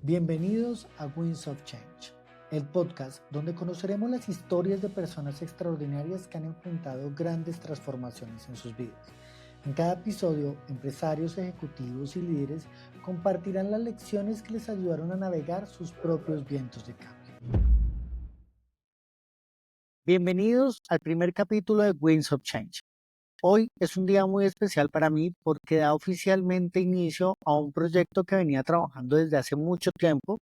Bienvenidos a Winds of Change, el podcast donde conoceremos las historias de personas extraordinarias que han enfrentado grandes transformaciones en sus vidas. En cada episodio, empresarios, ejecutivos y líderes compartirán las lecciones que les ayudaron a navegar sus propios vientos de cambio. Bienvenidos al primer capítulo de Winds of Change. Hoy es un día muy especial para mí porque da oficialmente inicio a un proyecto que venía trabajando desde hace mucho tiempo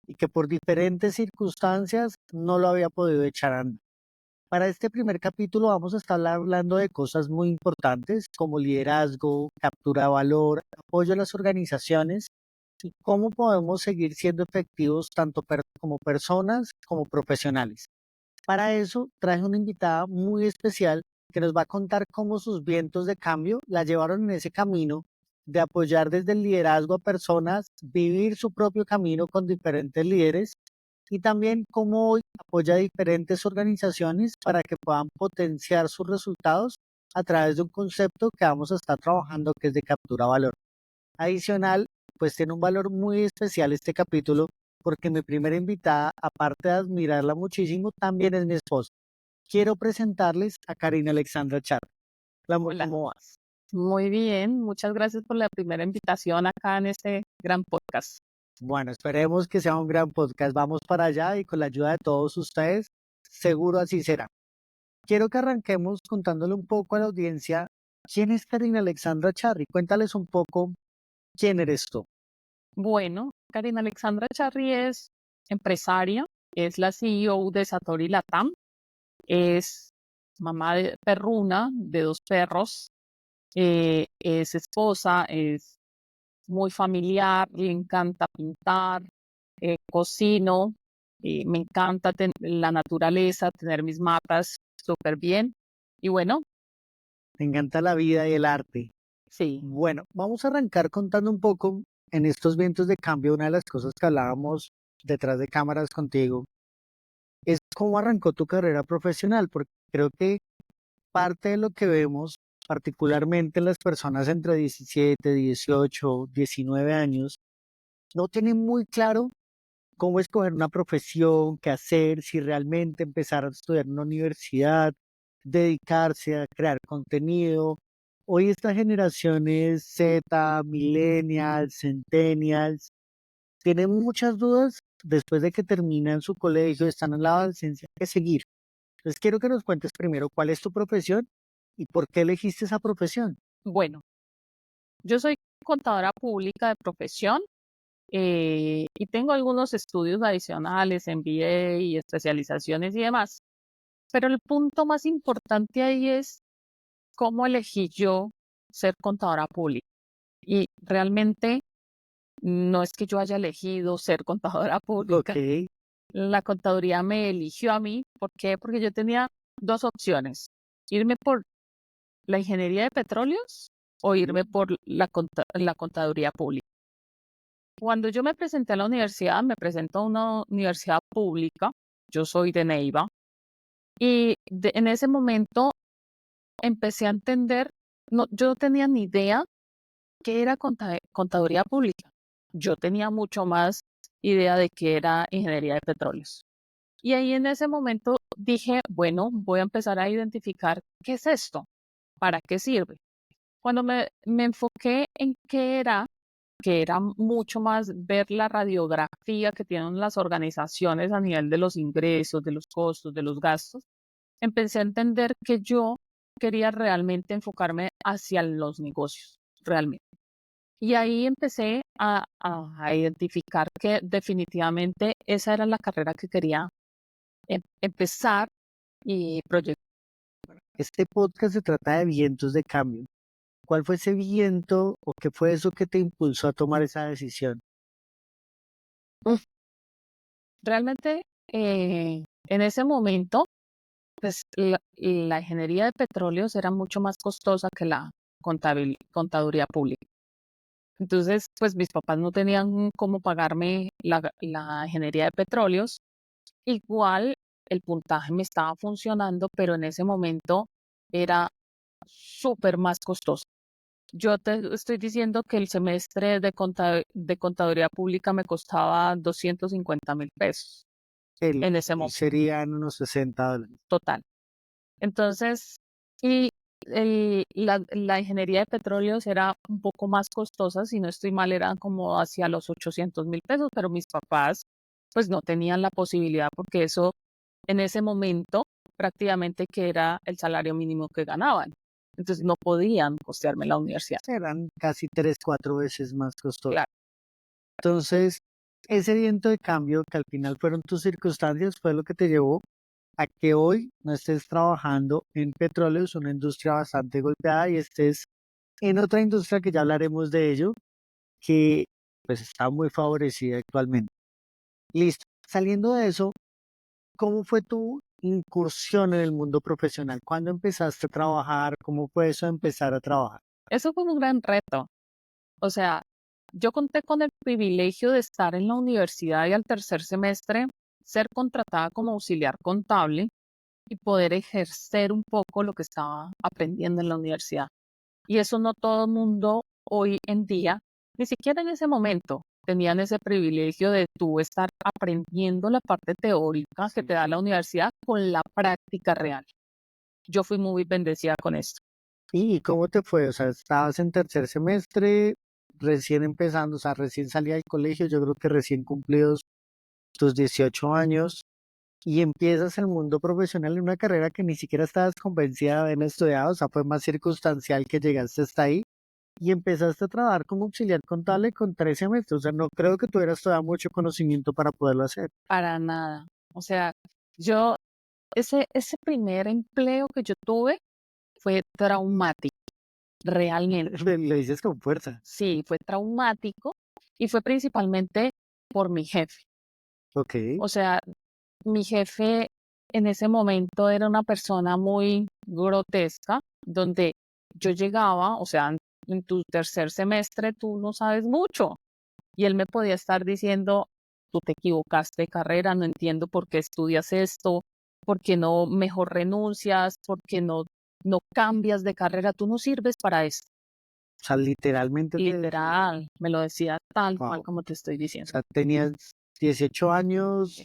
y que por diferentes circunstancias no lo había podido echar a andar. Para este primer capítulo vamos a estar hablando de cosas muy importantes como liderazgo, captura de valor, apoyo a las organizaciones y cómo podemos seguir siendo efectivos tanto como personas como profesionales. Para eso traje una invitada muy especial que nos va a contar cómo sus vientos de cambio la llevaron en ese camino de apoyar desde el liderazgo a personas, vivir su propio camino con diferentes líderes y también cómo hoy apoya a diferentes organizaciones para que puedan potenciar sus resultados a través de un concepto que vamos a estar trabajando que es de captura de valor. Adicional, pues tiene un valor muy especial este capítulo porque mi primera invitada, aparte de admirarla muchísimo, también es mi esposa. Quiero presentarles a Karina Alexandra Char. Hola. ¿Cómo vas? Muy bien, muchas gracias por la primera invitación acá en este gran podcast. Bueno, esperemos que sea un gran podcast. Vamos para allá y con la ayuda de todos ustedes, seguro así será. Quiero que arranquemos contándole un poco a la audiencia quién es Karina Alexandra Charri. Cuéntales un poco quién eres tú. Bueno, Karina Alexandra Charri es empresaria, es la CEO de Satori Latam, es mamá de perruna de 2 perros, es esposa, es muy familiar, le encanta pintar, cocino, me encanta la naturaleza, tener mis matas súper bien. Y bueno, Me encanta la vida y el arte. sí. Bueno, vamos a arrancar contando un poco en estos vientos de cambio. Una de las cosas que hablábamos detrás de cámaras contigo es cómo arrancó tu carrera profesional, porque creo que parte de lo que vemos, particularmente en las personas entre 17, 18, 19 años, no tienen muy claro cómo escoger una profesión, qué hacer, si realmente empezar a estudiar en una universidad, dedicarse a crear contenido. Hoy esta generación es Z, millennials, centennials, tienen muchas dudas después de que terminan su colegio, están en la adolescencia, que seguir. Entonces quiero que nos cuentes primero cuál es tu profesión y por qué elegiste esa profesión. Bueno, yo soy contadora pública de profesión, y tengo algunos estudios adicionales, MBA y especializaciones y demás. Pero el punto más importante ahí es cómo elegí yo ser contadora pública. Y realmente no es que yo haya elegido ser contadora Ok, pública. La contaduría me eligió a mí. ¿Por qué? Porque yo tenía 2 opciones: irme por la ingeniería de petróleos o irme por la contaduría pública. Cuando yo me presenté a la universidad, me presento a una universidad pública, yo soy de Neiva, y en ese momento empecé a entender, no, yo no tenía ni idea qué era contaduría pública. Yo tenía mucho más idea de qué era ingeniería de petróleos. Y ahí en ese momento dije, bueno, voy a empezar a identificar qué es esto, para qué sirve. Cuando me enfoqué en qué era, que era mucho más ver la radiografía que tienen las organizaciones a nivel de los ingresos, de los costos, de los gastos, empecé a entender que yo quería realmente enfocarme hacia los negocios, realmente. Y ahí empecé a identificar que definitivamente esa era la carrera que quería empezar y proyectar. este podcast se trata de vientos de cambio. ¿Cuál fue ese viento o qué fue eso que te impulsó a tomar esa decisión? Realmente, en ese momento, pues la ingeniería de petróleos era mucho más costosa que la contaduría pública. Entonces, pues mis papás no tenían cómo pagarme la ingeniería de petróleos. Igual el puntaje me estaba funcionando, pero en ese momento era súper más costoso. Yo te estoy diciendo que el semestre de contaduría pública me costaba 250.000 pesos El, en ese y momento serían unos $60. total. Entonces, y la ingeniería de petróleos era un poco más costosa, si no estoy mal, eran como hacia los 800.000 pesos, pero mis papás pues no tenían la posibilidad porque eso en ese momento prácticamente que era el salario mínimo que ganaban. Entonces no podían costearme la universidad. Eran casi 3, 4 veces más costosos. Claro, Entonces, ese viento de cambio que al final fueron tus circunstancias fue lo que te llevó a que hoy no estés trabajando en petróleos, una industria bastante golpeada, y estés en otra industria que ya hablaremos de ello, que pues está muy favorecida actualmente. Listo. Saliendo de eso, ¿cómo fue tu incursión en el mundo profesional? ¿Cuándo empezaste a trabajar? ¿Cómo fue eso de empezar a trabajar? eso fue un gran reto. O sea, yo conté con el privilegio de estar en la universidad y al tercer semestre ser contratada como auxiliar contable y poder ejercer un poco lo que estaba aprendiendo en la universidad. Y eso no todo el mundo hoy en día, ni siquiera en ese momento, tenían ese privilegio de tú estar aprendiendo la parte teórica que te da la universidad con la práctica real. Yo fui muy bendecida con esto. ¿Y cómo te fue? O sea, estabas en tercer semestre, recién empezando, o sea, recién salía del colegio, yo creo que recién cumplidos tus 18 años, y empiezas el mundo profesional en una carrera que ni siquiera estabas convencida de haber estudiado, o sea, fue más circunstancial que llegaste hasta ahí, y empezaste a trabajar como auxiliar contable con 3 semestres, o sea, no creo que tuvieras todavía mucho conocimiento para poderlo hacer. Para nada. O sea, yo, ese primer empleo que yo tuve fue traumático, realmente. Le dices con fuerza. Sí, fue traumático y fue principalmente por mi jefe. Ok, O sea, mi jefe en ese momento era una persona muy grotesca, donde yo llegaba, o sea, en tu tercer semestre tú no sabes mucho. Y él me podía estar diciendo, tú te equivocaste de carrera, no entiendo por qué estudias esto, por qué no mejor renuncias, por qué no cambias de carrera, tú no sirves para esto. o sea, literalmente te decía, Literal, me lo decía tal cual wow, como te estoy o diciendo. sea, tenías 18 años,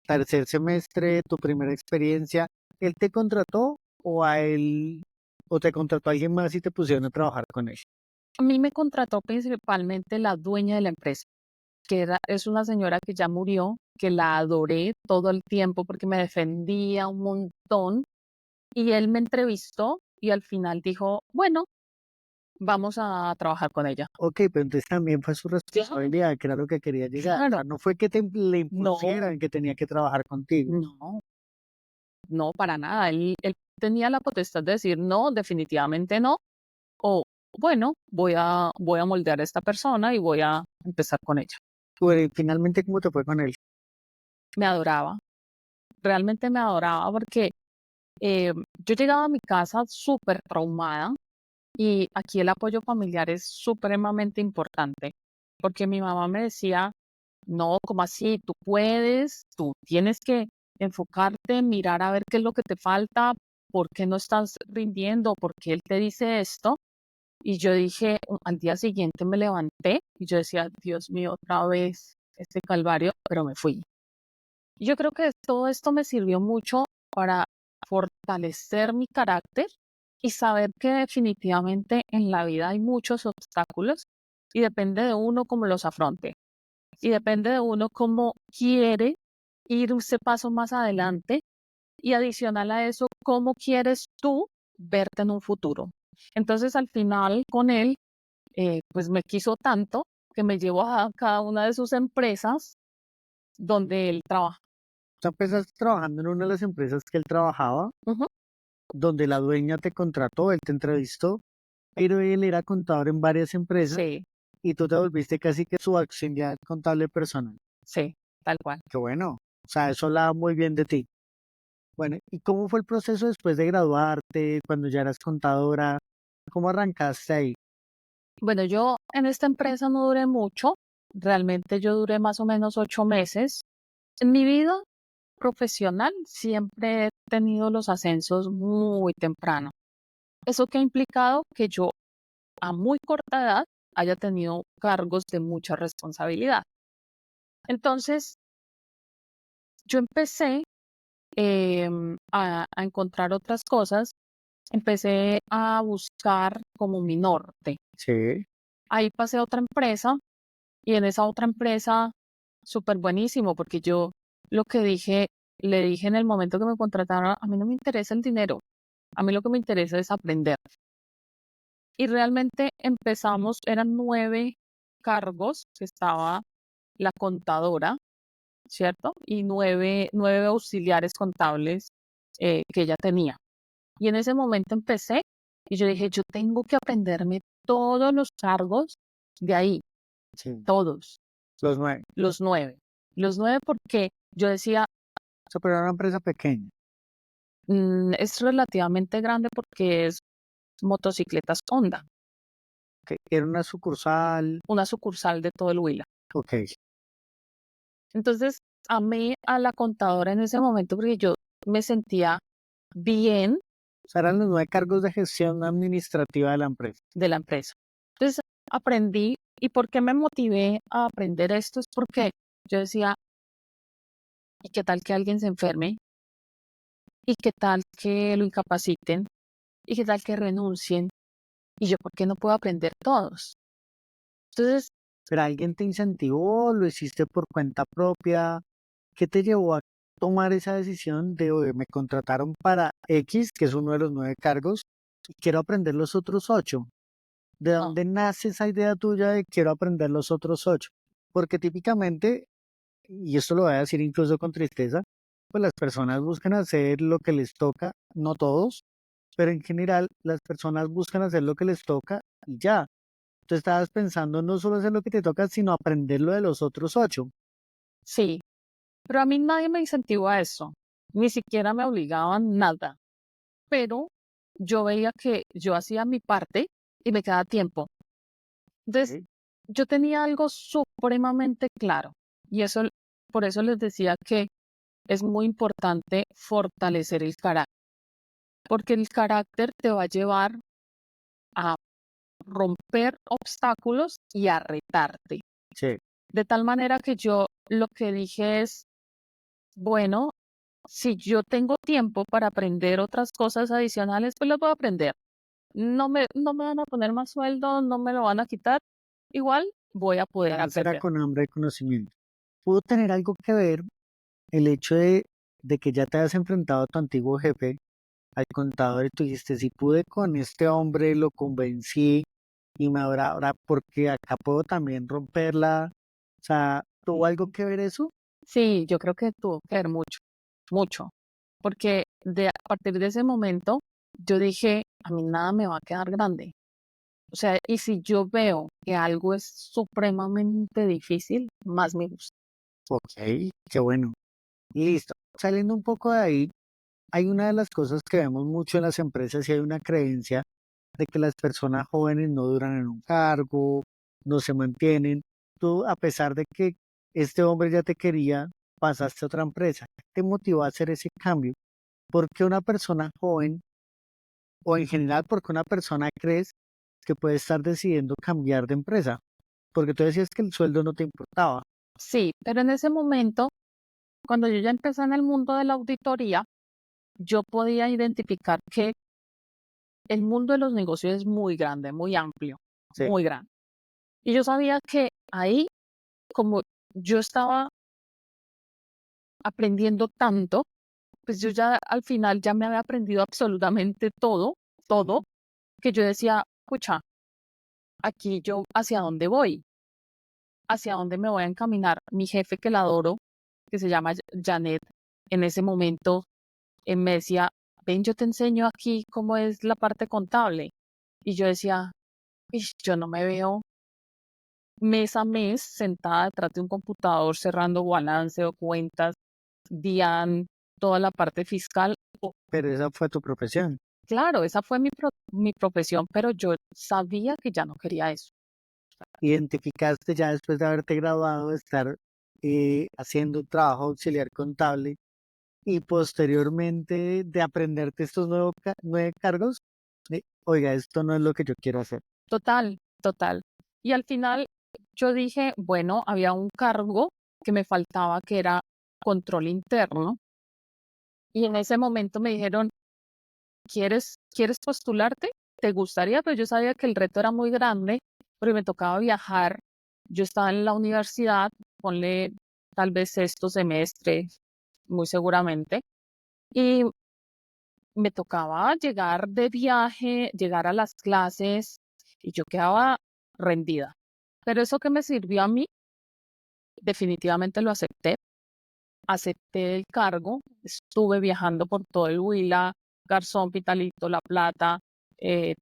tercer semestre, tu primera experiencia, ¿él te contrató o a él, o te contrató a alguien más y te pusieron a trabajar con él? A mí me contrató principalmente la dueña de la empresa, es una señora que ya murió, que la adoré todo el tiempo porque me defendía un montón. Y él me entrevistó y al final dijo, bueno, vamos a trabajar con ella. Ok, pero entonces también fue su Claro, responsabilidad, que era lo que quería llegar. O claro. sea, no fue que le No, impusieran que tenía que trabajar contigo. no, no, para nada. Él tenía la potestad de decir, no, definitivamente no. O, bueno, voy a moldear a esta persona y voy a empezar con ella. Bueno, y finalmente, ¿cómo te fue con él? Me adoraba, realmente me adoraba porque yo llegaba a mi casa súper traumada. Y aquí el apoyo familiar es supremamente importante, porque mi mamá me decía, no, ¿cómo así? Tú puedes, tú tienes que enfocarte, mirar a ver qué es lo que te falta, por qué no estás rindiendo, por qué él te dice esto. Y yo dije, al día siguiente me levanté y yo decía, Dios mío, otra vez este calvario, pero me fui. Y yo creo que todo esto me sirvió mucho para fortalecer mi carácter y saber que definitivamente en la vida hay muchos obstáculos y depende de uno cómo los afronte. Y depende de uno cómo quiere ir ese paso más adelante y adicional a eso, cómo quieres tú verte en un futuro. Entonces al final con él, pues me quiso tanto que me llevó a cada una de sus empresas donde él trabaja. Tú empezaste trabajando en una de las empresas que él trabajaba, Ujú. donde la dueña te contrató, él te entrevistó, pero él era contador en varias empresas Sí, y tú te volviste casi que su auxiliar contable personal. sí, tal cual. Qué bueno. O sea, eso habla muy bien de ti. Bueno, ¿y cómo fue el proceso después de graduarte, cuando ya eras contadora? ¿Cómo arrancaste ahí? Bueno, yo en esta empresa no duré mucho, realmente yo duré más o menos 8 meses. En mi vida profesional siempre he tenido los ascensos muy temprano. ¿Eso qué ha implicado? Que yo a muy corta edad haya tenido cargos de mucha responsabilidad. Entonces, yo empecé a encontrar otras cosas, empecé a buscar como mi norte. Sí, Ahí pasé a otra empresa y en esa otra empresa, súper buenísimo, porque yo lo que dije, le dije en el momento que me contrataron, a mí no me interesa el dinero, a mí lo que me interesa es aprender. Y realmente empezamos, eran 9 cargos que estaba la contadora, ¿cierto? Y nueve auxiliares contables que ella tenía. Y en ese momento empecé y yo dije, yo tengo que aprenderme todos los cargos de ahí, sí. todos, Los 9. los 9. Los 9 porque yo decía, O sea, pero era una empresa pequeña. Es relativamente grande porque es motocicletas Honda, Que era una sucursal. una sucursal de todo el Huila. Ok. Entonces, amé a la contadora en ese momento porque yo me sentía bien O sea, eran los 9 cargos de gestión administrativa de la empresa. de la empresa. Entonces, aprendí. ¿Y por qué me motivé a aprender esto? Es porque yo decía, ¿y qué tal que alguien se enferme? ¿Y qué tal que lo incapaciten? ¿Y qué tal que renuncien? ¿Y yo por qué no puedo aprender todos? Entonces, Pero alguien te incentivó, lo hiciste por cuenta propia. ¿Qué te llevó a tomar esa decisión de, oye, me contrataron para X, que es uno de los 9 cargos, y quiero aprender los otros 8? ¿De no, dónde nace esa idea tuya de quiero aprender los otros 8? Porque típicamente, y esto lo voy a decir incluso con tristeza, pues las personas buscan hacer lo que les toca, no todos, pero en general las personas buscan hacer lo que les toca y ya. Tú estabas pensando no solo hacer lo que te toca, sino aprender lo de los otros 8. sí, pero a mí nadie me incentivó a eso, ni siquiera me obligaban nada, pero yo veía que yo hacía mi parte y me quedaba tiempo. Entonces, Ok. yo tenía algo supremamente claro y eso, por eso les decía que es muy importante fortalecer el carácter, porque el carácter te va a llevar a romper obstáculos y a retarte. Sí, De tal manera que yo lo que dije es, bueno, si yo tengo tiempo para aprender otras cosas adicionales, pues las voy a aprender. No me van a poner más sueldo, no me lo van a quitar. Igual voy a poder será aprender. con hambre de conocimiento. ¿Pudo tener algo que ver el hecho de que ya te has enfrentado a tu antiguo jefe, al contador, y tú dijiste, si pude con este hombre, lo convencí y me ahora porque acá puedo también romperla? O sea, ¿tuvo algo que ver eso? Sí, yo creo que tuvo que ver mucho, mucho. Porque a partir de ese momento, yo dije, a mí nada me va a quedar grande. O sea, y si yo veo que algo es supremamente difícil, más me gusta. Ok, qué bueno. Listo. Saliendo un poco de ahí, hay una de las cosas que vemos mucho en las empresas y hay una creencia de que las personas jóvenes no duran en un cargo, no se mantienen. Tú, a pesar de que este hombre ya te quería, pasaste a otra empresa. ¿Qué te motivó a hacer ese cambio? ¿Por qué una persona joven, o en general, por qué una persona crees que puede estar decidiendo cambiar de empresa? Porque tú decías que el sueldo no te importaba. Sí, pero en ese momento, cuando yo ya empecé en el mundo de la auditoría, yo podía identificar que el mundo de los negocios es muy grande, muy amplio, Sí, muy grande. Y yo sabía que ahí, como yo estaba aprendiendo tanto, pues yo ya al final ya me había aprendido absolutamente todo, todo, que yo decía, pucha, aquí yo hacia dónde voy, hacia dónde me voy a encaminar. Mi jefe, que la adoro, que se llama Janet, en ese momento me decía, ven, yo te enseño aquí cómo es la parte contable. Y yo decía, "Ish, yo no me veo mes a mes sentada detrás de un computador cerrando balance o cuentas, DIAN, toda la parte fiscal. pero esa fue tu profesión. Claro, esa fue mi profesión, pero yo sabía que ya no quería eso. Identificaste ya después de haberte graduado, de estar haciendo un trabajo auxiliar contable y posteriormente de aprenderte estos 9 cargos, oiga, esto no es lo que yo quiero hacer. Total, total. Y al final yo dije, bueno, había un cargo que me faltaba que era control interno. Y en ese momento me dijeron, ¿quieres postularte? ¿Te gustaría? Pero yo sabía que el reto era muy grande, porque me tocaba viajar. Yo estaba en la universidad, ponle tal vez sexto semestre, muy seguramente, y me tocaba llegar de viaje, llegar a las clases, y yo quedaba rendida. Pero eso que me sirvió a mí, definitivamente lo acepté. Acepté el cargo, estuve viajando por todo el Huila, Garzón, Pitalito, La Plata,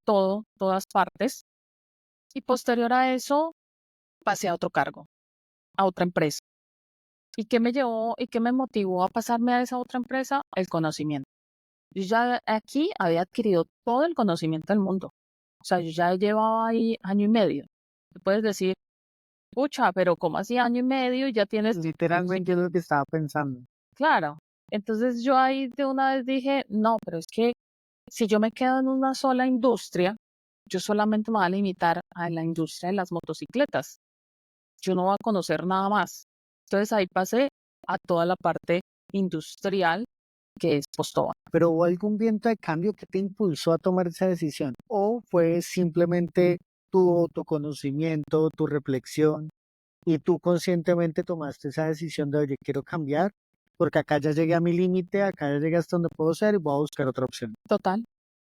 todas partes. Y posterior a eso, pasé a otro cargo, a otra empresa. ¿Y qué me llevó y qué me motivó a pasarme a esa otra empresa? El conocimiento. Yo ya aquí había adquirido todo el conocimiento del mundo. O sea, yo ya llevaba ahí año y medio. Tú puedes decir, pucha, pero ¿cómo así año y medio? Y ya tienes, Literalmente es lo que estaba pensando. claro. Entonces yo ahí de una vez dije, no, pero es que si yo me quedo en una sola industria, yo solamente me voy a limitar a la industria de las motocicletas. Yo no voy a conocer nada más. Entonces ahí pasé a toda la parte industrial que es Postobón. Pero ¿hubo algún viento de cambio que te impulsó a tomar esa decisión? ¿O fue simplemente tu autoconocimiento, tu reflexión y tú conscientemente tomaste esa decisión de, oye, quiero cambiar porque acá ya llegué a mi límite, acá ya llegué hasta donde puedo ser y voy a buscar otra opción? Total,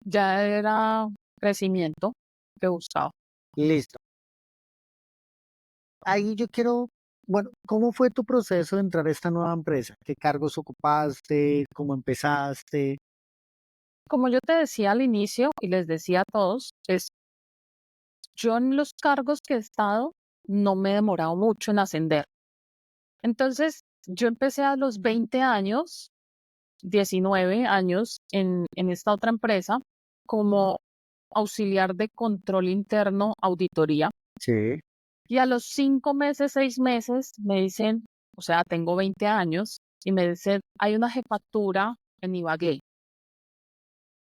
ya era crecimiento que buscaba. Listo. Ahí yo quiero, bueno, ¿cómo fue tu proceso de entrar a esta nueva empresa? ¿Qué cargos ocupaste? ¿Cómo empezaste? Como yo te decía al inicio y les decía a todos, yo en los cargos que he estado no me he demorado mucho en ascender. Entonces, yo empecé a los 20 años, 19 años en esta otra empresa como auxiliar de control interno, auditoría. Sí. Y a los 5 meses, 6 meses, me dicen, o sea, tengo 20 años, y me dicen, hay una jefatura en Ibagué.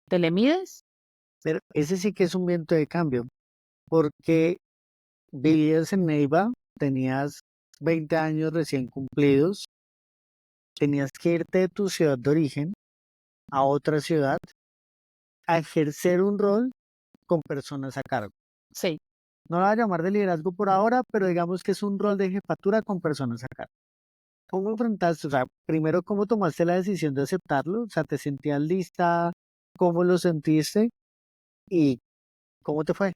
¿Te le mides? Pero ese sí que es un viento de cambio, porque vivías en Neiva, tenías 20 años recién cumplidos, tenías que irte de tu ciudad de origen a otra ciudad a ejercer un rol con personas a cargo. Sí. No lo voy a llamar de liderazgo por ahora, pero digamos que es un rol de jefatura con personas a cargo. ¿Cómo enfrentaste? O sea, primero, ¿cómo tomaste la decisión de aceptarlo? O sea, ¿te sentías lista? ¿Cómo lo sentiste? ¿Y cómo te fue?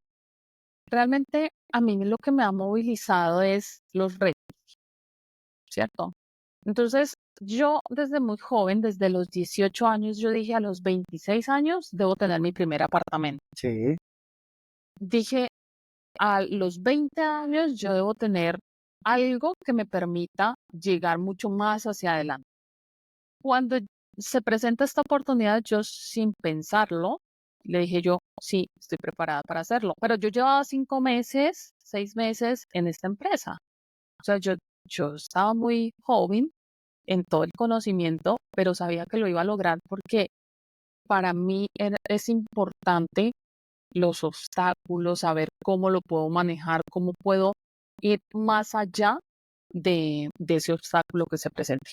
Realmente a mí lo que me ha movilizado es los retos, ¿cierto? Entonces, yo desde muy joven, desde los 18 años, yo dije a los 26 años debo tener mi primer apartamento. Sí, Dije a los 20 años yo debo tener algo que me permita llegar mucho más hacia adelante. Cuando se presenta esta oportunidad, yo sin pensarlo, le dije yo, sí, estoy preparada para hacerlo. Pero yo llevaba 5 meses, 6 meses en esta empresa. O sea, yo estaba muy joven en todo el conocimiento, pero sabía que lo iba a lograr porque para mí es importante los obstáculos, saber cómo lo puedo manejar, cómo puedo ir más allá de ese obstáculo que se presente.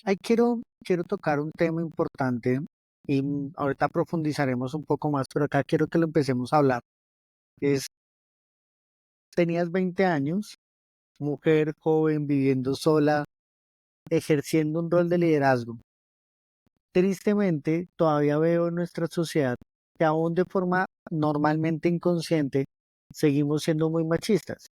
ahí quiero tocar un tema importante y ahorita profundizaremos un poco más, pero acá quiero que lo empecemos a hablar. Es, tenías 20 años, mujer joven, viviendo sola, ejerciendo un rol de liderazgo. Tristemente, todavía veo en nuestra sociedad que aún de forma normalmente inconsciente seguimos siendo muy machistas.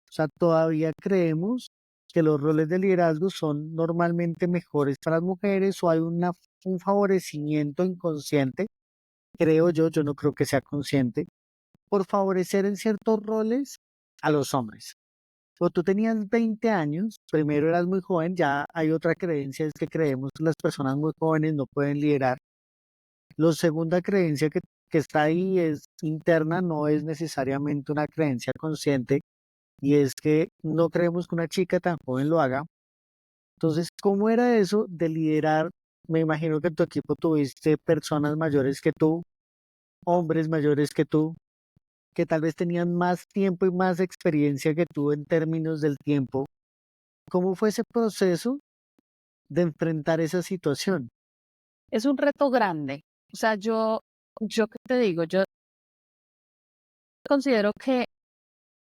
O sea, todavía creemos que los roles de liderazgo son normalmente mejores para las mujeres o hay un favorecimiento inconsciente, creo yo no creo que sea consciente, por favorecer en ciertos roles a los hombres. Cuando tú tenías 20 años, primero eras muy joven, ya hay otra creencia, es que creemos que las personas muy jóvenes no pueden liderar. La segunda creencia que está ahí es interna, no es necesariamente una creencia consciente, y es que no creemos que una chica tan joven lo haga. Entonces, ¿cómo era eso de liderar? Me imagino que en tu equipo tuviste personas mayores que tú, hombres mayores que tú. que tal vez tenían más tiempo y más experiencia que tú en términos del tiempo. ¿Cómo fue ese proceso de enfrentar esa situación? Es un reto grande. O sea, yo qué te digo, yo considero que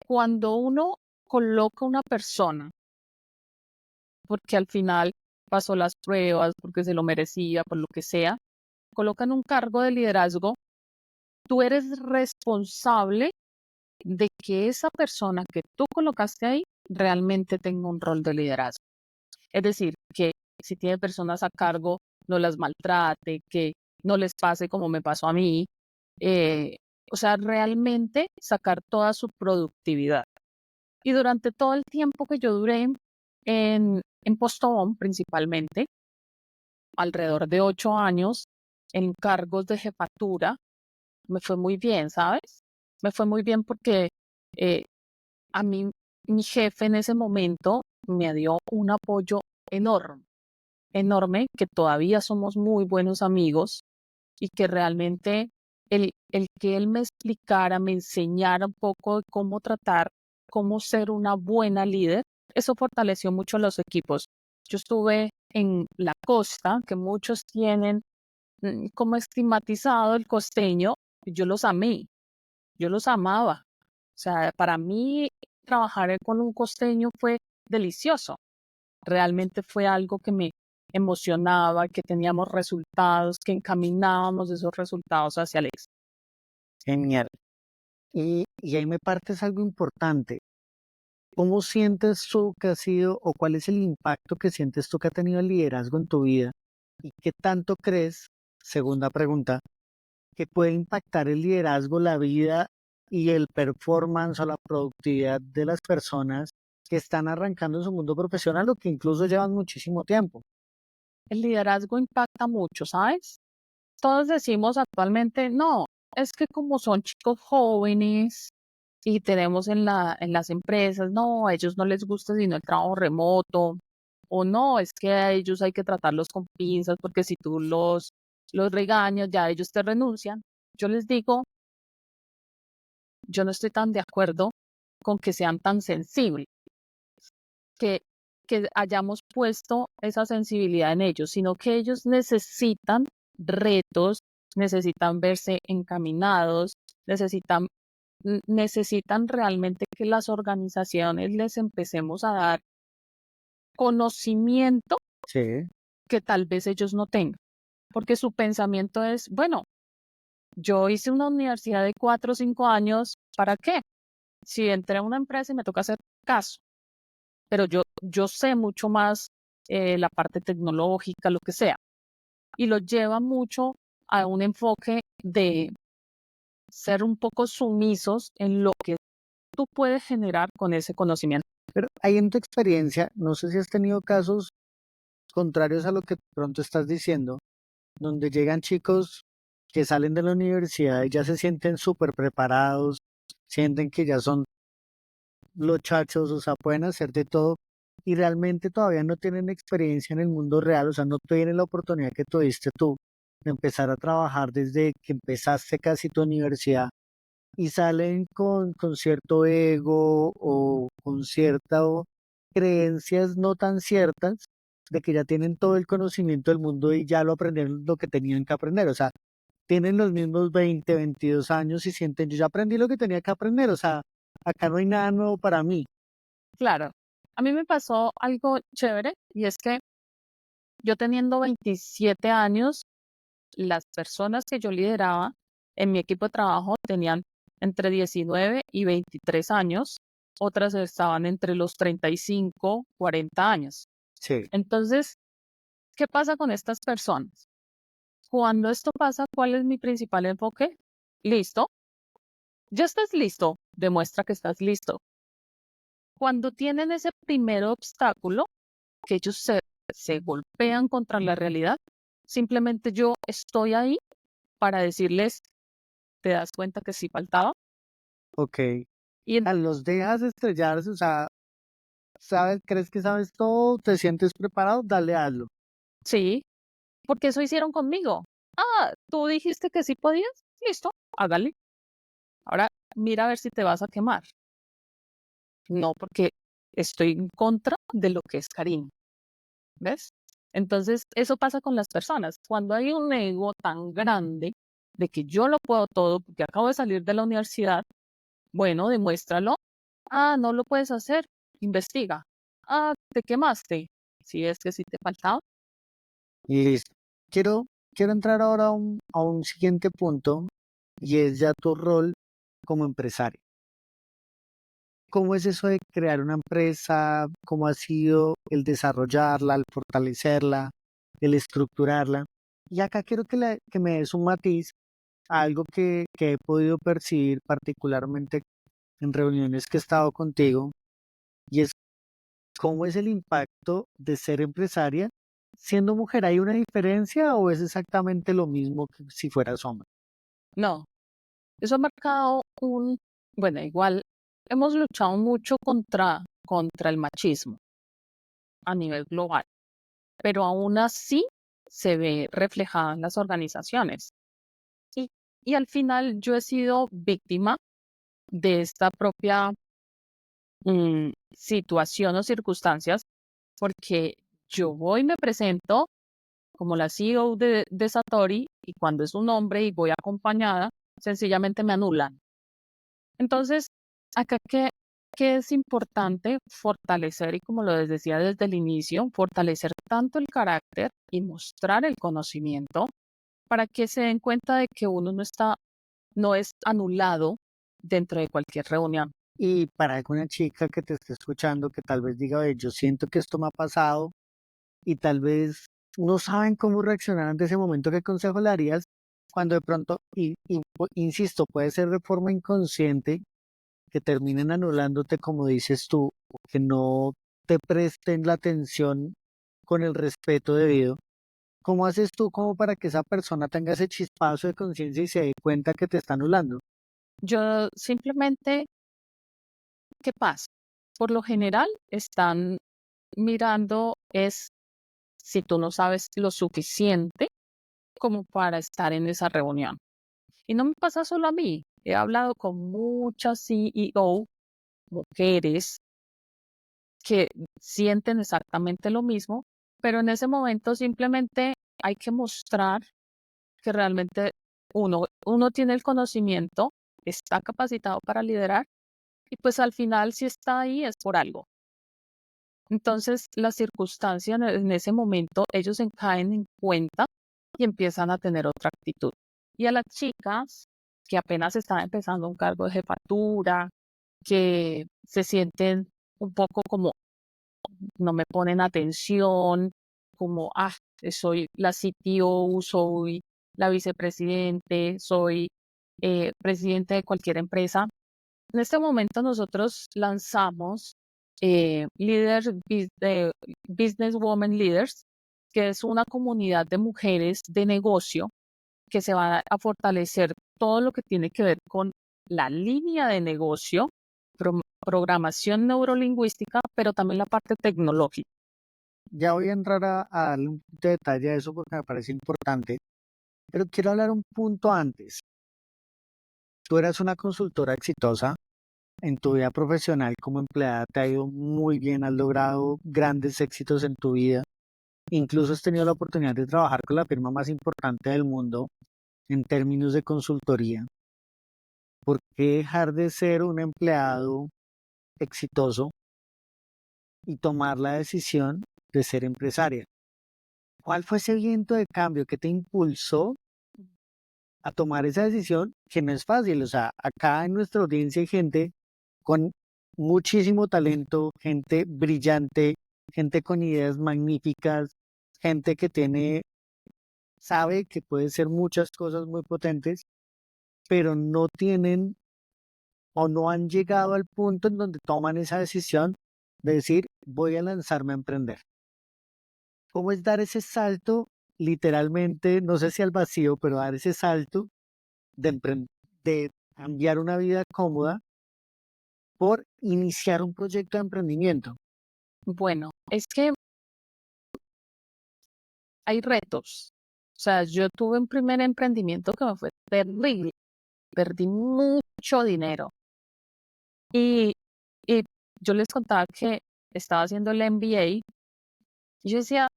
cuando uno coloca una persona, porque al final pasó las pruebas, porque se lo merecía, por lo que sea, colocan un cargo de liderazgo, tú eres responsable de que esa persona que tú colocaste ahí realmente tenga un rol de liderazgo. Es decir, que si tiene personas a cargo, no las maltrate, que no les pase como me pasó a mí. eh, o sea, realmente sacar toda su productividad. Y durante todo el tiempo que yo duré en Postobón, principalmente, alrededor de 8 años, en cargos de jefatura, me fue muy bien, ¿sabes? Me fue muy bien porque eh, a mí, mi jefe en ese momento me dio un apoyo enorme, enorme, que todavía somos muy buenos amigos y que realmente el que él me explicara, me enseñara un poco de cómo tratar, cómo ser una buena líder, eso fortaleció mucho los equipos. Yo estuve en la costa, que muchos tienen como estigmatizado el costeño, yo los amé, yo los amaba. O sea, para mí trabajar con un costeño fue delicioso. Realmente fue algo que me emocionaba, que teníamos resultados, que encaminábamos esos resultados hacia el éxito. Genial. Y ahí me partes algo importante. ¿Cómo sientes tú que ha sido o cuál es el impacto que sientes tú que ha tenido el liderazgo en tu vida? ¿Y qué tanto crees, segunda pregunta, que puede impactar el liderazgo, la vida y el performance o la productividad de las personas que están arrancando en su mundo profesional o que incluso llevan muchísimo tiempo? El liderazgo impacta mucho, ¿sabes? Todos decimos actualmente, no, es que como son chicos jóvenes y tenemos en las empresas, no, a ellos no les gusta sino el trabajo remoto, o no, es que a ellos hay que tratarlos con pinzas porque si tú los regañas, ya ellos te renuncian. Yo les digo, yo no estoy tan de acuerdo con que sean tan sensibles, que, que hayamos puesto esa sensibilidad en ellos, sino que ellos necesitan retos, necesitan verse encaminados, necesitan, necesitan realmente que las organizaciones les empecemos a dar conocimiento Sí. que tal vez ellos no tengan, porque su pensamiento es, bueno, yo hice una universidad de 4 o 5 años, ¿para qué? Si entré a una empresa y me toca hacer caso, pero yo sé mucho más la parte tecnológica, lo que sea, y lo lleva mucho a un enfoque de ser un poco sumisos en lo que tú puedes generar con ese conocimiento. Pero ahí en tu experiencia, no sé si has tenido casos contrarios a lo que pronto estás diciendo, donde llegan chicos que salen de la universidad y ya se sienten súper preparados, sienten que ya son los chachos, o sea, pueden hacer de todo y realmente todavía no tienen experiencia en el mundo real, o sea, no tienen la oportunidad que tuviste tú de empezar a trabajar desde que empezaste casi tu universidad y salen con cierto ego o con ciertas creencias no tan ciertas de que ya tienen todo el conocimiento del mundo y ya lo aprendieron lo que tenían que aprender, o sea, tienen los mismos 20, 22 años y sienten, yo ya aprendí lo que tenía que aprender, o sea, acá no hay nada nuevo para mí. Claro, a mí me pasó algo chévere y es que yo teniendo 27 años, las personas que yo lideraba en mi equipo de trabajo tenían entre 19 y 23 años, otras estaban entre los 35, 40 años. Sí. Entonces, ¿qué pasa con estas personas? Cuando esto pasa, ¿cuál es mi principal enfoque? Listo, ya estás listo, demuestra que estás listo. Cuando tienen ese primer obstáculo, que ellos se golpean contra la realidad, simplemente yo estoy ahí para decirles, ¿te das cuenta que sí faltaba? Ok. Y A los dejas estrellarse, o sea, sabes, crees que sabes todo, te sientes preparado, dale, hazlo. sí, porque eso hicieron conmigo. Ah, tú dijiste que sí podías, listo, hágale. Ahora mira a ver si te vas a quemar. No, porque estoy en contra de lo que es Karim, ¿ves? Entonces, eso pasa con las personas. Cuando hay un ego tan grande de que yo lo puedo todo, porque acabo de salir de la universidad, bueno, demuéstralo. Ah, no lo puedes hacer, investiga. Ah, te quemaste. Si es que sí te faltaba. Y listo. Quiero entrar ahora a un siguiente punto y es ya tu rol como empresario. ¿Cómo es eso de crear una empresa? ¿Cómo ha sido el desarrollarla, el fortalecerla, el estructurarla? Y acá quiero que me des un matiz a algo que he podido percibir particularmente en reuniones que he estado contigo, y es cómo es el impacto de ser empresaria. Siendo mujer, ¿hay una diferencia o es exactamente lo mismo que si fueras hombre? No, eso ha marcado bueno, igual hemos luchado mucho contra el machismo a nivel global, pero aún así se ve reflejada en las organizaciones. Y, y al final yo he sido víctima de esta propia situación o circunstancias, porque yo voy y me presento como la CEO de Satori y cuando es un hombre y voy acompañada, sencillamente me anulan. Entonces, acá que es importante fortalecer, y como lo decía desde el inicio, fortalecer tanto el carácter y mostrar el conocimiento para que se den cuenta de que uno no es anulado dentro de cualquier reunión. Y para alguna chica que te esté escuchando, que tal vez diga, "Oye, yo siento que esto me ha pasado", y tal vez no saben cómo reaccionar ante ese momento, ¿qué consejo le darías cuando de pronto, insisto, puede ser de forma inconsciente, que terminen anulándote como dices tú, o que no te presten la atención con el respeto debido? ¿Cómo haces tú como para que esa persona tenga ese chispazo de conciencia y se dé cuenta que te está anulando? Yo simplemente, ¿qué pasa? Por lo general están mirando es si tú no sabes lo suficiente como para estar en esa reunión. Y no me pasa solo a mí. He hablado con muchas CEO, mujeres, que sienten exactamente lo mismo, pero en ese momento simplemente hay que mostrar que realmente uno tiene el conocimiento, está capacitado para liderar y pues al final si está ahí es por algo. Entonces, la circunstancia en ese momento, ellos se caen en cuenta y empiezan a tener otra actitud. Y a las chicas que apenas están empezando un cargo de jefatura, que se sienten un poco como no me ponen atención, como, soy la CTO, soy la vicepresidente, soy presidente de cualquier empresa. En este momento nosotros lanzamos Business Women Leaders, que es una comunidad de mujeres de negocio que se va a fortalecer todo lo que tiene que ver con la línea de negocio, programación neurolingüística, pero también la parte tecnológica. Ya voy a entrar a darle un poquito de detalle a eso porque me parece importante, pero quiero hablar un punto antes. Tú eras una consultora exitosa en tu vida profesional como empleada, te ha ido muy bien, has logrado grandes éxitos en tu vida, incluso has tenido la oportunidad de trabajar con la firma más importante del mundo en términos de consultoría. ¿Por qué dejar de ser un empleado exitoso y tomar la decisión de ser empresaria? ¿Cuál fue ese viento de cambio que te impulsó a tomar esa decisión que no es fácil? O sea, acá en nuestra audiencia hay gente con muchísimo talento, gente brillante, gente con ideas magníficas, gente que sabe que puede ser muchas cosas muy potentes, pero no tienen o no han llegado al punto en donde toman esa decisión de decir, voy a lanzarme a emprender. ¿Cómo es dar ese salto, literalmente, no sé si al vacío, pero dar ese salto de cambiar una vida cómoda por iniciar un proyecto de emprendimiento? Bueno, es que hay retos. O sea, yo tuve un primer emprendimiento que me fue terrible. perdí mucho dinero. Y, y yo les contaba que estaba haciendo el MBA y yo decía,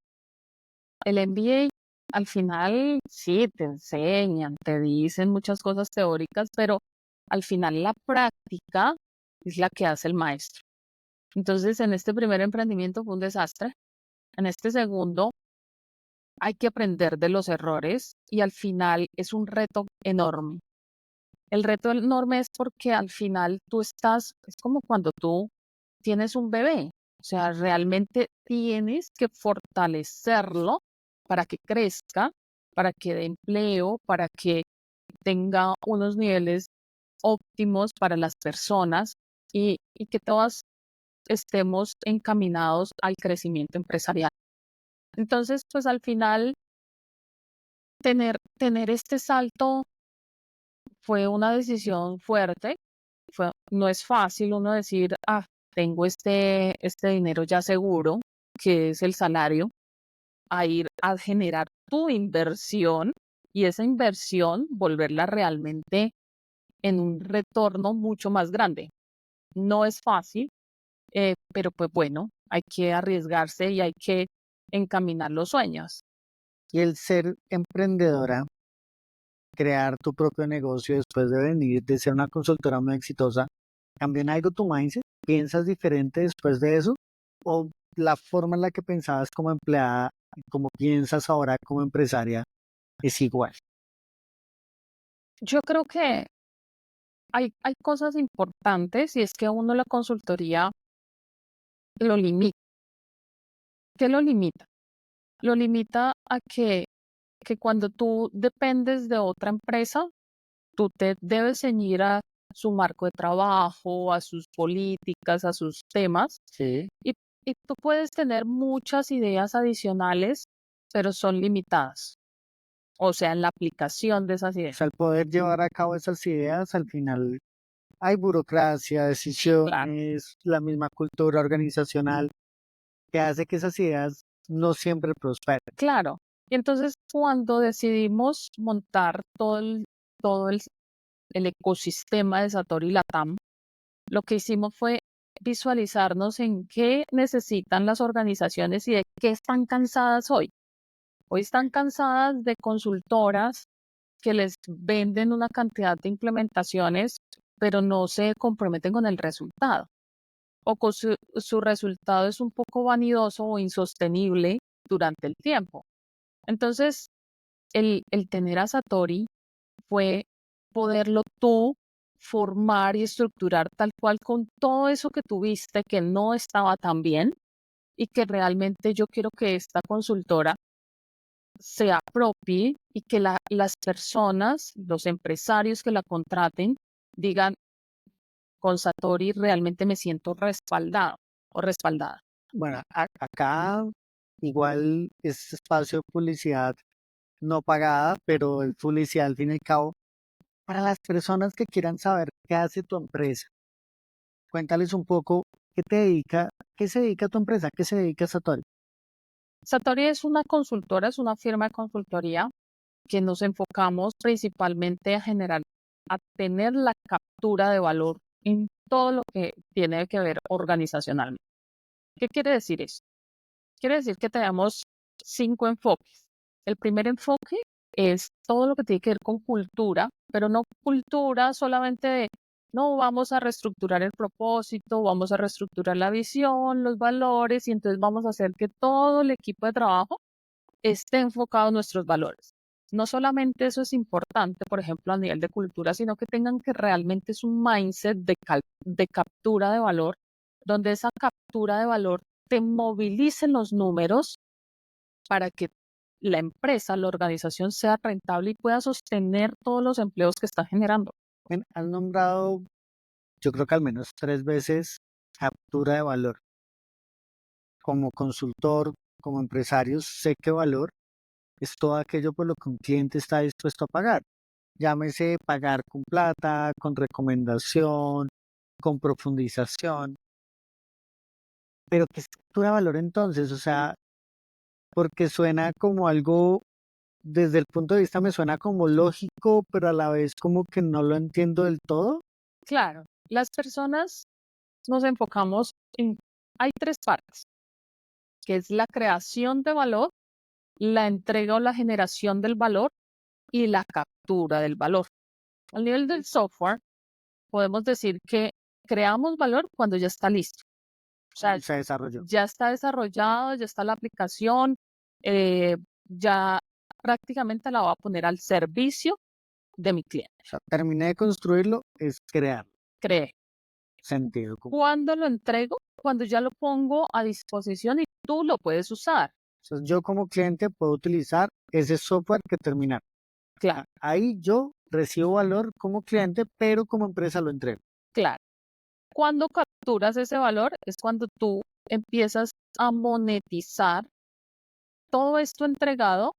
el MBA al final sí te enseñan, te dicen muchas cosas teóricas, pero al final la práctica es la que hace el maestro. Entonces, en este primer emprendimiento fue un desastre. En este segundo hay que aprender de los errores y al final es un reto enorme. El reto enorme es porque al final tú estás, es como cuando tú tienes un bebé, o sea, realmente tienes que fortalecerlo para que crezca, para que dé empleo, para que tenga unos niveles óptimos para las personas y que todas estemos encaminados al crecimiento empresarial. Entonces, pues al final, tener este salto fue una decisión fuerte. No es fácil uno decir, tengo este dinero ya seguro, que es el salario, a ir a generar tu inversión y esa inversión volverla realmente en un retorno mucho más grande. No es fácil, pero pues bueno, hay que arriesgarse y hay que encaminar los sueños. Y el ser emprendedora, crear tu propio negocio después de venir de ser una consultora muy exitosa, ¿cambió en algo tu mindset? ¿Piensas diferente después de eso? ¿O la forma en la que pensabas como empleada, como piensas ahora como empresaria, es igual? Yo creo que hay cosas importantes y es que a uno la consultoría lo limita. ¿Qué lo limita? Lo limita a que cuando tú dependes de otra empresa, tú te debes ceñir a su marco de trabajo, a sus políticas, a sus temas, Sí. y, y tú puedes tener muchas ideas adicionales, pero son limitadas. O sea, en la aplicación de esas O ideas. sea, al poder llevar a cabo esas ideas, al final hay burocracia, Claro, decisiones, la misma cultura organizacional que hace que esas ideas no siempre prosperen. claro. Y entonces cuando decidimos montar todo el ecosistema de Satori Latam, lo que hicimos fue visualizarnos en qué necesitan las organizaciones y de qué están cansadas hoy. Hoy están cansadas de consultoras que les venden una cantidad de implementaciones, pero no se comprometen con el resultado. O con su resultado es un poco vanidoso o insostenible durante el tiempo. Entonces, el tener a Satori fue poderlo tú formar y estructurar tal cual con todo eso que tuviste que no estaba tan bien y que realmente yo quiero que esta consultora se apropie y que las personas, los empresarios que la contraten, digan, con Satori realmente me siento respaldado o respaldada. Bueno, acá igual es espacio de publicidad no pagada, pero es publicidad al fin y al cabo. Para las personas que quieran saber qué hace tu empresa, cuéntales un poco qué se dedica tu empresa, qué se dedica Satori. Satori es una consultora, es una firma de consultoría que nos enfocamos principalmente a tener la captura de valor en todo lo que tiene que ver organizacionalmente. ¿Qué quiere decir eso? Quiere decir que tenemos 5 enfoques. El primer enfoque es todo lo que tiene que ver con cultura, pero no cultura solamente de, no, vamos a reestructurar el propósito, vamos a reestructurar la visión, los valores, y entonces vamos a hacer que todo el equipo de trabajo esté enfocado en nuestros valores. No solamente eso es importante, por ejemplo, a nivel de cultura, sino que tengan que realmente es un mindset de captura de valor, donde esa captura de valor te movilice los números para que la empresa, la organización sea rentable y pueda sostener todos los empleos que está generando. Han nombrado, yo creo que al menos 3 veces, captura de valor. Como consultor, como empresario, sé que valor es todo aquello por lo que un cliente está dispuesto a pagar. Llámese pagar con plata, con recomendación, con profundización. Pero ¿qué es captura de valor entonces? O sea, porque suena como algo desde el punto de vista me suena como lógico, pero a la vez como que no lo entiendo del todo. Claro, las personas nos enfocamos en, hay tres partes, que es la creación de valor, la entrega o la generación del valor y la captura del valor. Al nivel del software, podemos decir que creamos valor cuando ya está listo. O sea, Se desarrolló. ya está desarrollado, ya está la aplicación, eh, ya prácticamente la voy a poner al servicio de mi cliente. O sea, terminé de construirlo, es crear Cree. sentido. ¿Cuándo lo entrego? Cuando ya lo pongo a disposición y tú lo puedes usar. Entonces, yo como cliente puedo utilizar ese software que terminar. Claro, Ahí yo recibo valor como cliente, pero como empresa lo entrego. claro. Cuando capturas ese valor es cuando tú empiezas a monetizar todo esto entregado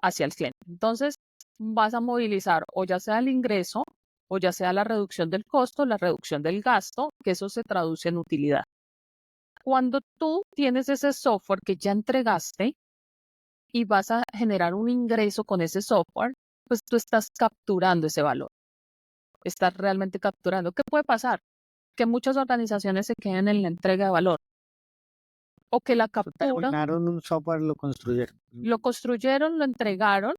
hacia el cliente. Entonces, vas a movilizar o ya sea el ingreso o ya sea la reducción del costo, la reducción del gasto, que eso se traduce en utilidad. Cuando tú tienes ese software que ya entregaste y vas a generar un ingreso con ese software, pues tú estás capturando ese valor. Estás realmente capturando. ¿Qué puede pasar? Que muchas organizaciones se queden en la entrega de valor o que la captura Terminaron un software, lo construyeron. lo construyeron, lo entregaron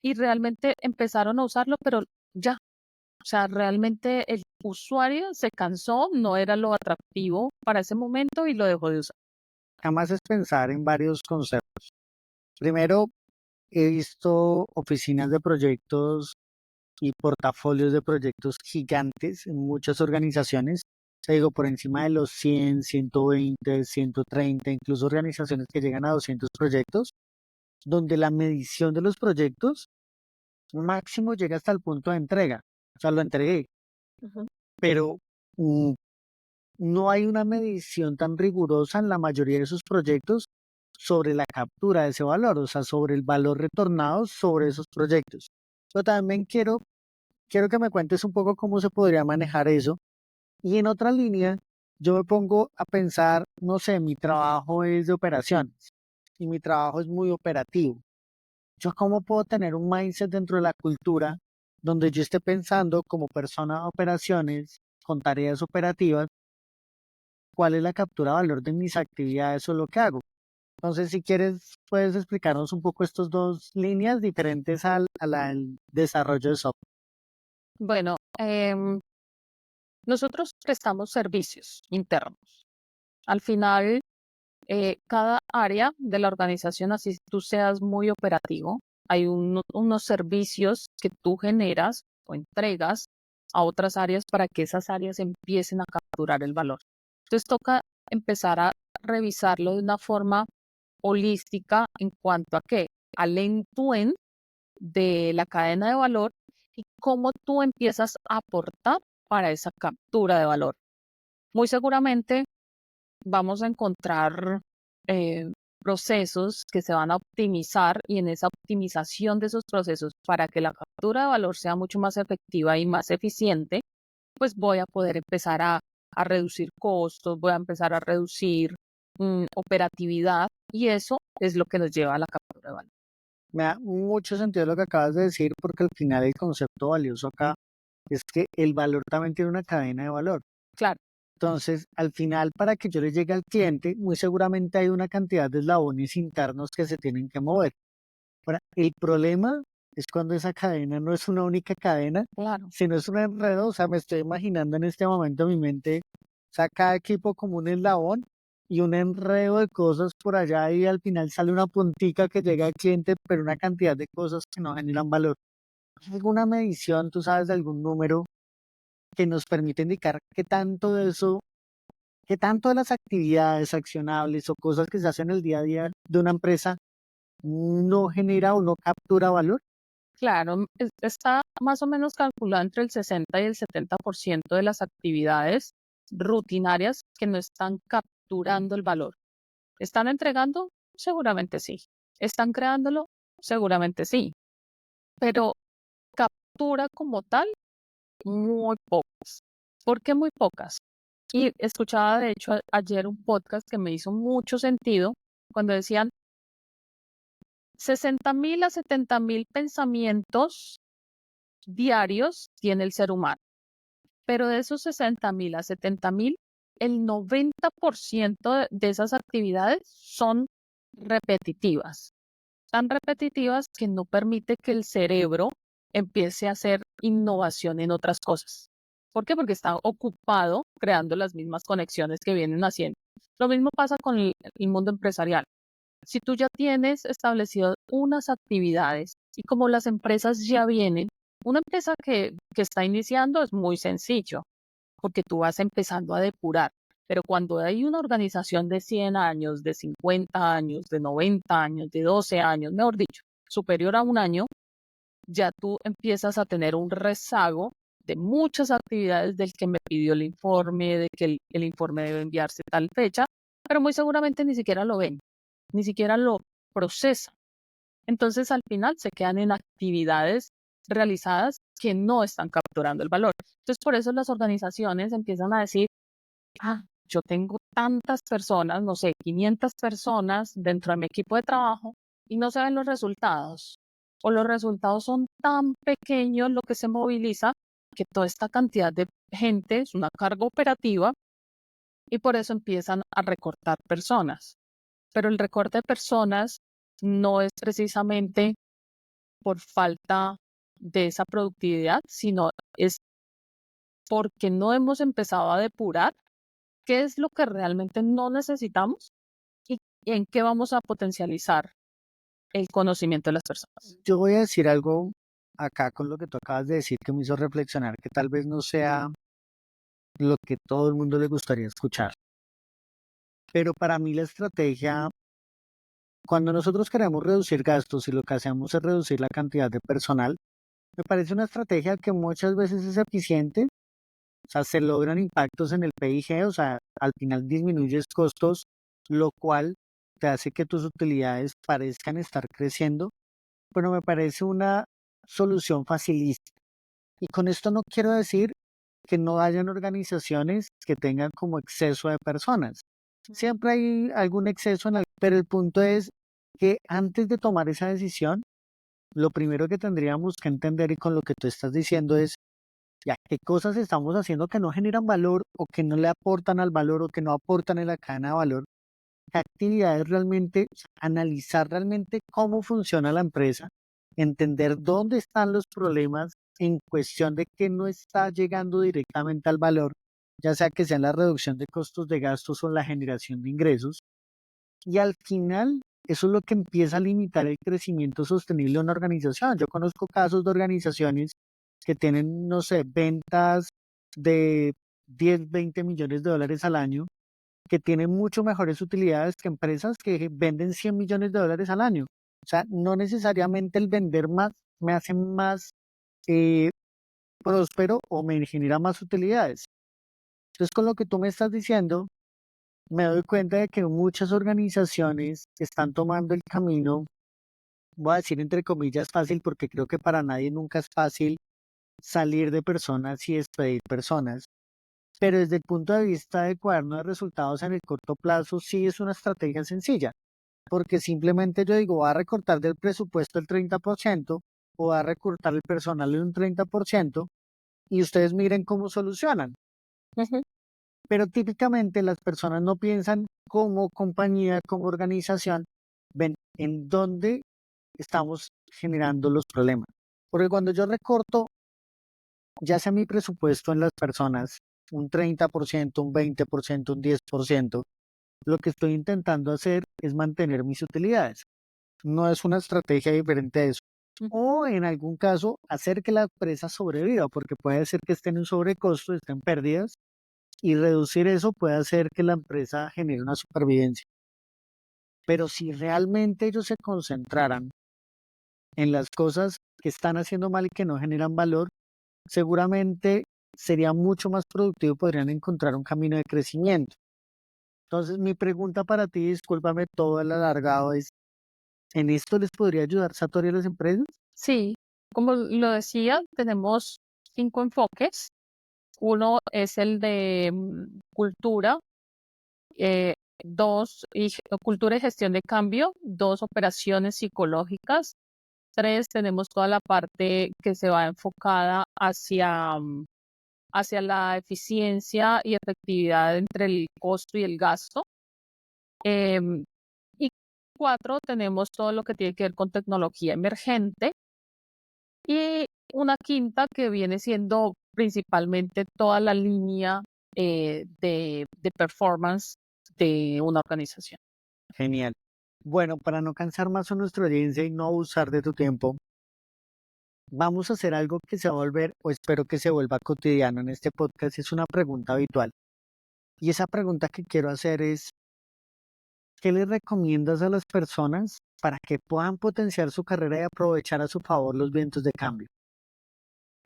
y realmente empezaron a usarlo, pero ya, o sea, realmente el usuario se cansó, no era lo atractivo para ese momento y lo dejó de usar. Jamás es pensar en varios conceptos. Primero, he visto oficinas de proyectos y portafolios de proyectos gigantes en muchas organizaciones. Te digo, por encima de los 100, 120, 130, incluso organizaciones que llegan a 200 proyectos, donde la medición de los proyectos máximo llega hasta el punto de entrega. O sea, lo entregué, Ujú. pero no hay una medición tan rigurosa en la mayoría de esos proyectos sobre la captura de ese valor, o sea, sobre el valor retornado sobre esos proyectos. Pero también quiero que me cuentes un poco cómo se podría manejar eso. Y en otra línea, yo me pongo a pensar, no sé, mi trabajo es de operaciones y mi trabajo es muy operativo. ¿Yo cómo puedo tener un mindset dentro de la cultura donde yo esté pensando como persona de operaciones con tareas operativas, cuál es la captura de valor de mis actividades o lo que hago? Entonces, si quieres, puedes explicarnos un poco estas dos líneas diferentes al desarrollo de software. Bueno, nosotros prestamos servicios internos. Al final, cada área de la organización, así tú seas muy operativo, hay unos servicios que tú generas o entregas a otras áreas para que esas áreas empiecen a capturar el valor. Entonces toca empezar a revisarlo de una forma holística en cuanto a qué, al end-to-end de la cadena de valor y cómo tú empiezas a aportar para esa captura de valor. Muy seguramente vamos a encontrar eh, procesos que se van a optimizar y en esa optimización de esos procesos para que la captura de valor sea mucho más efectiva y más eficiente, pues voy a poder empezar a reducir costos, voy a empezar a reducir operatividad y eso es lo que nos lleva a la captura de valor. Me da mucho sentido lo que acabas de decir porque al final el concepto valioso acá es que el valor también tiene una cadena de valor. Claro, Entonces, al final, para que yo le llegue al cliente, muy seguramente hay una cantidad de eslabones internos que se tienen que mover. Ahora, el problema es cuando esa cadena no es una única cadena, claro. sino es un enredo. O sea, me estoy imaginando en este momento en mi mente, o sea, cada equipo como un eslabón y un enredo de cosas por allá y al final sale una puntica que llega al cliente, pero una cantidad de cosas que no generan valor. ¿Hay alguna medición, tú sabes, de algún número que nos permite indicar qué tanto de eso, qué tanto de las actividades accionables o cosas que se hacen el día a día de una empresa no genera o no captura valor? Claro, está más o menos calculado entre el 60 y el 70% de las actividades rutinarias que no están capturando el valor. ¿Están entregando? Seguramente sí. ¿Están creándolo? Seguramente sí. Pero captura como tal, muy pocas. ¿Por qué muy pocas? Y escuchaba de hecho ayer un podcast que me hizo mucho sentido cuando decían, 60.000 a 70.000 pensamientos diarios tiene el ser humano, pero de esos 60.000 a 70.000, el 90% de esas actividades son repetitivas, tan repetitivas que no permite que el cerebro empiece a hacer innovación en otras cosas. ¿Por qué? Porque está ocupado creando las mismas conexiones que vienen haciendo. Lo mismo pasa con el mundo empresarial. Si tú ya tienes establecido unas actividades y como las empresas ya vienen, una empresa que está iniciando es muy sencillo, porque tú vas empezando a depurar. Pero cuando hay una organización de 100 años, de 50 años, de 90 años, de 12 años, mejor dicho, superior a un año, ya tú empiezas a tener un rezago de muchas actividades del que me pidió el informe, de que el informe debe enviarse tal fecha, pero muy seguramente ni siquiera lo ven, ni siquiera lo procesan. Entonces al final se quedan en actividades realizadas que no están capturando el valor. Entonces por eso las organizaciones empiezan a decir, yo tengo tantas personas, no sé, 500 personas dentro de mi equipo de trabajo y no se ven los resultados. O los resultados son tan pequeños lo que se moviliza que toda esta cantidad de gente es una carga operativa y por eso empiezan a recortar personas. Pero el recorte de personas no es precisamente por falta de esa productividad, sino es porque no hemos empezado a depurar qué es lo que realmente no necesitamos y en qué vamos a potencializar el conocimiento de las personas. Yo voy a decir algo acá con lo que tú acabas de decir que me hizo reflexionar, que tal vez no sea lo que todo el mundo le gustaría escuchar. Pero para mí la estrategia, cuando nosotros queremos reducir gastos y lo que hacemos es reducir la cantidad de personal, me parece una estrategia que muchas veces es eficiente, o sea, se logran impactos en el PIG, o sea, al final disminuyes costos, lo cual te hace que tus utilidades parezcan estar creciendo, pero me parece una solución facilista. Y con esto no quiero decir que no hayan organizaciones que tengan como exceso de personas. Siempre hay algún exceso, pero el punto es que antes de tomar esa decisión, lo primero que tendríamos que entender y con lo que tú estás diciendo es ya qué cosas estamos haciendo que no generan valor o que no le aportan al valor o que no aportan en la cadena de valor, qué actividades realmente, analizar realmente cómo funciona la empresa, entender dónde están los problemas en cuestión de que no está llegando directamente al valor, ya sea la reducción de costos de gastos o la generación de ingresos. Y al final, eso es lo que empieza a limitar el crecimiento sostenible de una organización. Yo conozco casos de organizaciones que tienen, no sé, ventas de 10, 20 millones de dólares al año, que tienen mucho mejores utilidades que empresas que venden 100 millones de dólares al año. O sea, no necesariamente el vender más me hace más eh, próspero o me genera más utilidades. Entonces, con lo que tú me estás diciendo, me doy cuenta de que muchas organizaciones están tomando el camino, voy a decir entre comillas fácil, porque creo que para nadie nunca es fácil salir de personas y despedir personas, pero desde el punto de vista de cuaderno de resultados en el corto plazo sí es una estrategia sencilla, porque simplemente yo digo, voy a recortar del presupuesto el 30% o voy a recortar el personal en un 30% y ustedes miren cómo solucionan. Pero típicamente las personas no piensan como compañía, como organización, ven en dónde estamos generando los problemas. Porque cuando yo recorto, ya sea mi presupuesto en las personas, un 30%, un 20%, un 10%, lo que estoy intentando hacer es mantener mis utilidades. No es una estrategia diferente a eso. O en algún caso, hacer que la empresa sobreviva, porque puede ser que esté en un sobrecosto, esté en pérdidas, y reducir eso puede hacer que la empresa genere una supervivencia. Pero si realmente ellos se concentraran en las cosas que están haciendo mal y que no generan valor, seguramente sería mucho más productivo y podrían encontrar un camino de crecimiento. Entonces, mi pregunta para ti, discúlpame todo el alargado, es, ¿en esto les podría ayudar Satori a las empresas? Sí, como lo decía, tenemos 5 enfoques. Uno es el de cultura, 2, cultura y gestión de cambio. 2, operaciones psicológicas. 3, tenemos toda la parte que se va enfocada hacia la eficiencia y efectividad entre el costo y el gasto. Em, y 4, tenemos todo lo que tiene que ver con tecnología emergente. Y una quinta que viene siendo principalmente toda la línea de performance de una organización. Genial. Bueno, para no cansar más a nuestra audiencia y no abusar de tu tiempo, vamos a hacer algo que se va a volver, o espero que se vuelva cotidiano en este podcast. Es una pregunta habitual. Y esa pregunta que quiero hacer es, ¿qué le recomiendas a las personas para que puedan potenciar su carrera y aprovechar a su favor los vientos de cambio?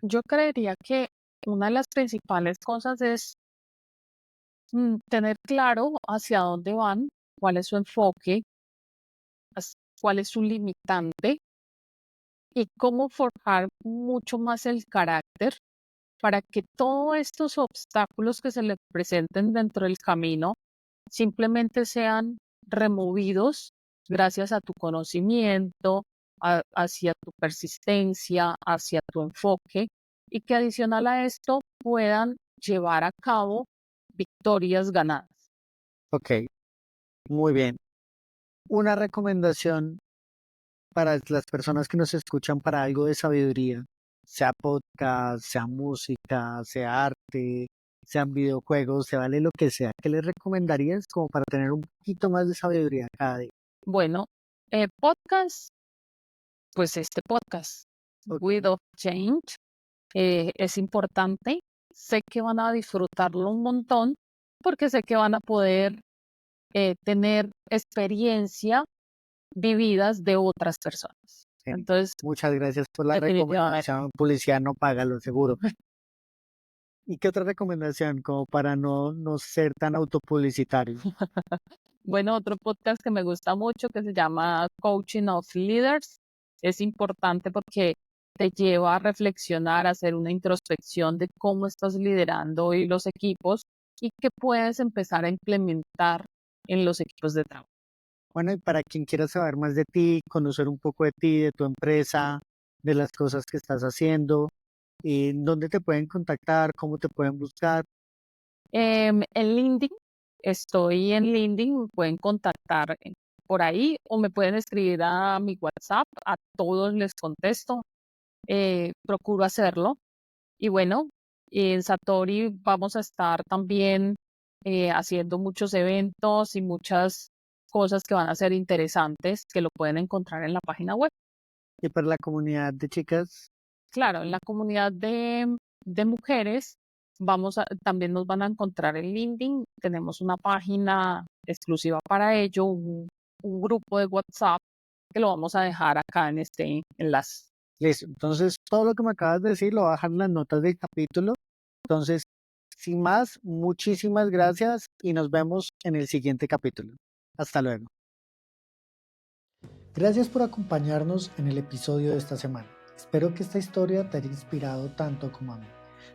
Yo creería que una de las principales cosas es tener claro hacia dónde van, cuál es su enfoque, cuál es su limitante y cómo forjar mucho más el carácter para que todos estos obstáculos que se le presenten dentro del camino simplemente sean removidos gracias a tu conocimiento, hacia tu persistencia, hacia tu enfoque, y que adicional a esto puedan llevar a cabo victorias ganadas. Ok, muy bien. Una recomendación para las personas que nos escuchan para algo de sabiduría, sea podcast, sea música, sea arte, sean videojuegos, se vale lo que sea. ¿Qué les recomendarías como para tener un poquito más de sabiduría cada día? Bueno, podcast, pues este podcast, Ok. With of Change, es importante. Sé que van a disfrutarlo un montón porque sé que van a poder tener experiencia vividas de otras personas. Genial. Entonces, Muchas gracias por la definitivamente. recomendación. Publicidad no paga, lo seguro. ¿Y qué otra recomendación como para no ser tan autopublicitario? Bueno, otro podcast que me gusta mucho que se llama Coaching of Leaders es importante porque te lleva a reflexionar, a hacer una introspección de cómo estás liderando hoy los equipos y qué puedes empezar a implementar en los equipos de trabajo. Bueno, y para quien quiera saber más de ti, conocer un poco de ti, de tu empresa, de las cosas que estás haciendo, ¿dónde te pueden contactar? ¿Cómo te pueden buscar? En LinkedIn, estoy en LinkedIn, me pueden contactar por ahí o me pueden escribir a mi WhatsApp, a todos les contesto, procuro hacerlo. Y bueno, en Satori vamos a estar también haciendo muchos eventos y muchas cosas que van a ser interesantes que lo pueden encontrar en la página web. Y para la comunidad de chicas, Claro, en la comunidad de mujeres también nos van a encontrar en LinkedIn. Tenemos una página exclusiva para ello, un grupo de WhatsApp que lo vamos a dejar acá en este enlace. listo. Entonces, todo lo que me acabas de decir lo voy a dejar en las notas del capítulo. Entonces, sin más, muchísimas gracias y nos vemos en el siguiente capítulo. Hasta luego. Gracias por acompañarnos en el episodio de esta semana. Espero que esta historia te haya inspirado tanto como a mí.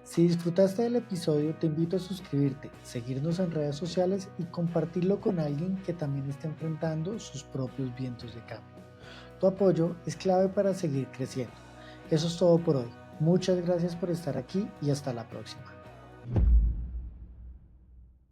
Si disfrutaste del episodio, te invito a suscribirte, seguirnos en redes sociales y compartirlo con alguien que también está enfrentando sus propios vientos de cambio. Tu apoyo es clave para seguir creciendo. Eso es todo por hoy. Muchas gracias por estar aquí y hasta la próxima.